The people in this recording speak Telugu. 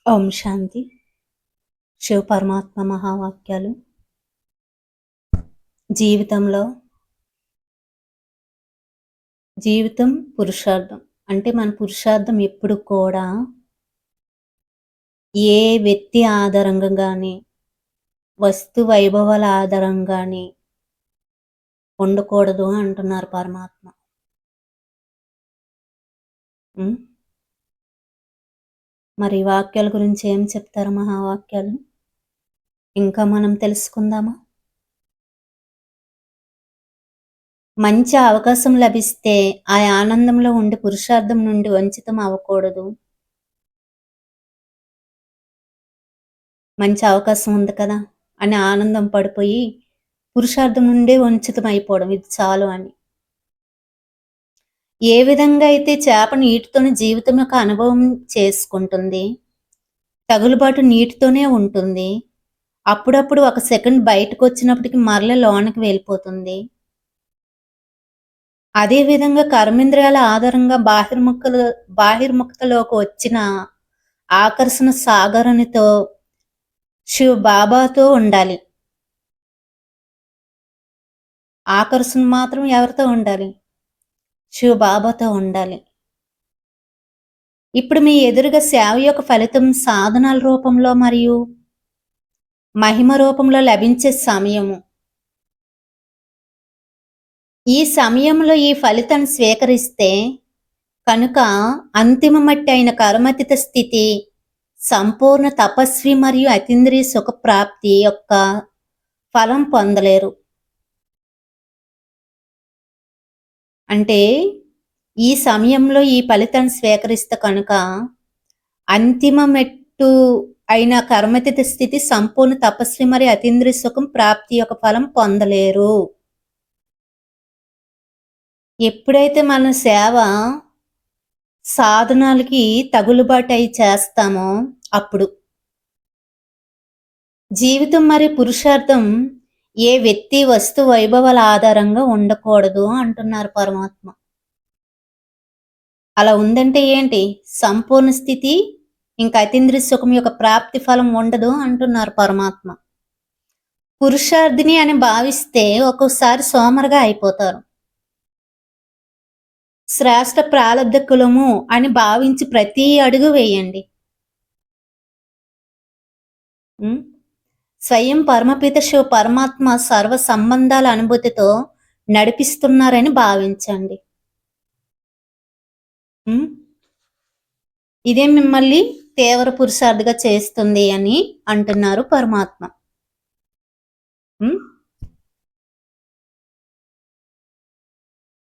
ఓం శాంతి. శివ పరమాత్మ మహావాక్యాలు. జీవితం పురుషార్థం. అంటే మన పురుషార్థం ఎప్పుడు కూడా ఏ వ్యక్తి ఆధారంగా గాని, వస్తు వైభవాల ఆధారంగా గాని ఉండకూడదు అంటున్నారు పరమాత్మ. హ్మ్. మరి ఈ వాక్యాల గురించి ఏం చెప్తారు మహావాక్యాలు? ఇంకా మనం తెలుసుకుందామా? మంచి అవకాశం లభిస్తే ఆ ఆనందంలో ఉండి పురుషార్థం నుండి వంచితం అవ్వకూడదు. మంచి అవకాశం ఉంది కదా అని ఆనందం పడిపోయి పురుషార్థం నుండే వంచితం అయిపోవడం, ఇది చాలు అని. ఏ విధంగా అయితే చేప నీటితోనే జీవితం యొక్క అనుభవం చేసుకుంటుంది, తగులుబాటు నీటితోనే ఉంటుంది, అప్పుడప్పుడు ఒక సెకండ్ బయటకు వచ్చినప్పటికి మరల లోనకి వెళ్ళిపోతుంది. అదే విధంగా కర్మేంద్రియాల ఆధారంగా బాహిర్ముఖతలోకి వచ్చిన ఆకర్షణ సాగరునితో శివ బాబాతో ఉండాలి. ఆకర్షణ మాత్రం ఎవరితో ఉండాలి? శివ బాబాతో ఉండాలి. ఇప్పుడు మీ ఎదురుగా సేవ యొక్క ఫలితం సాధనాల రూపంలో మరియు మహిమ రూపంలో లభించే సమయము. ఈ సమయంలో ఈ ఫలితాన్ని స్వీకరిస్తే కనుక అంతిమ మట్టి అయిన కర్మతీత స్థితి, సంపూర్ణ తపస్వి మరియు అతీంద్రియ సుఖప్రాప్తి యొక్క ఫలం పొందలేరు. అంటే ఈ సమయంలో ఈ ఫలితాన్ని స్వీకరిస్తే కనుక అంతిమ మెట్టు అయిన కర్మతీత స్థితి, సంపూర్ణ తపస్వి మరియు అతీంద్రియ సుఖం ప్రాప్తి యొక్క ఫలం పొందలేరు. ఎప్పుడైతే మన సేవ సాధనాలకి తగులుబాటు అయి చేస్తామో అప్పుడు జీవితం మరియు పురుషార్థం ఏ వ్యక్తి వస్తు వైభవాల ఆధారంగా ఉండకూడదు అంటున్నారు పరమాత్మ. అలా ఉందంటే ఏంటి? సంపూర్ణ స్థితి ఇంకా అతీంద్రియ సుఖం యొక్క ప్రాప్తి ఫలం ఉండదు అంటున్నారు పరమాత్మ. పురుషార్థిని అని భావిస్తే ఒక్కోసారి సోమరుగా అయిపోతారు. శ్రేష్ఠ ప్రాలబ్ధ కులము అని భావించి ప్రతి అడుగు వేయండి. స్వయం పరమపిత శివ పరమాత్మ సర్వ సంబంధాల అనుభూతితో నడిపిస్తున్నారని భావించండి. ఇదే మిమ్మల్ని తీవ్ర పురుషార్థిగా చేస్తుంది అని అంటున్నారు పరమాత్మ.